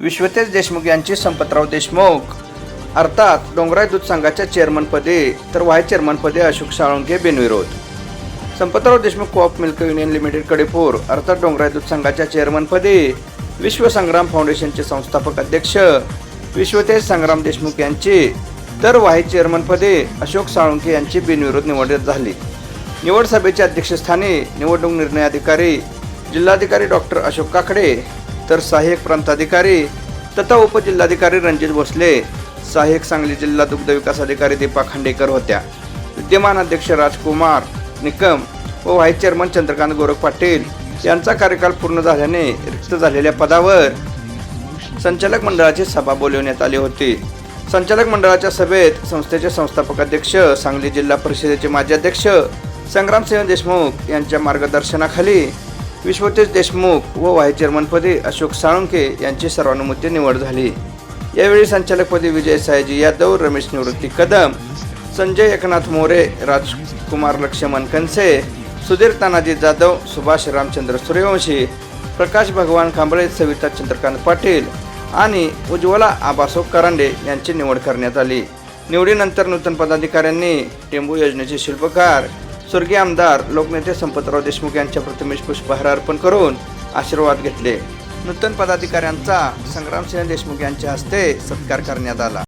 विश्वतेज देशमुख यांची संपतराव देशमुख अर्थात डोंगराळ दूध संघाच्या चेअरमनपदी तर व्हाईस चेअरमनपदी अशोक साळुंखे बिनविरोध. Sampatrao Deshmukh coop milk union limited Kadepur अर्थात डोंगराळ दूध संघाच्या चेअरमनपदी विश्व संग्राम फाउंडेशनचे संस्थापक अध्यक्ष विश्वतेज संग्राम देशमुख यांची तर व्हाईस चेअरमनपदी अशोक साळुंखे यांची बिनविरोध निवड झाली. निवड सभेच्या अध्यक्षस्थानी निवडणूक निर्णय अधिकारी जिल्हाधिकारी डॉक्टर अशोक काकडे तर सहाय्यक प्रांताधिकारी तथा उपजिल्हाधिकारी रणजित भोसले, सहाय्यक सांगली जिल्हा दुग्ध विकास अधिकारी दीपा खांडेकर होत्या. विद्यमान अध्यक्ष राजकुमार निकम व व्हाईस चेअरमन चंद्रकांत गोरख पाटील यांचा कार्यकाल पूर्ण झाल्याने रिक्त झालेल्या पदावर संचालक मंडळाची सभा बोलवण्यात आली होती. संचालक मंडळाच्या सभेत संस्थेचे संस्थापक अध्यक्ष सांगली जिल्हा परिषदेचे माजी अध्यक्ष संग्रामसिंह देशमुख यांच्या मार्गदर्शनाखाली विश्वतेज देशमुख व व्हाईस चेअरमनपदी अशोक साळुंखे यांची सर्वानुमते निवड झाली. यावेळी संचालकपदी विजय सायजी यादव, रमेश निवृत्ती कदम, संजय एकनाथ मोरे, राजकुमार लक्ष्मण कनसे, सुधीर तानाजी जाधव, सुभाष रामचंद्र सूर्यवंशी, प्रकाश भगवान खांबळे, सविता चंद्रकांत पाटील आणि उज्ज्वला आबासो करांडे यांची निवड करण्यात आली. निवडीनंतर नूतन पदाधिकाऱ्यांनी टेंबू योजनेचे शिल्पकार स्वर्गीय आमदार लोकनेते संपतराव देशमुख यांच्या प्रतिमेस पुष्पहार अर्पण करून आशीर्वाद घेतले. नूतन पदाधिकाऱ्यांचा संग्रामसिंह देशमुख यांच्या हस्ते सत्कार करण्यात आला.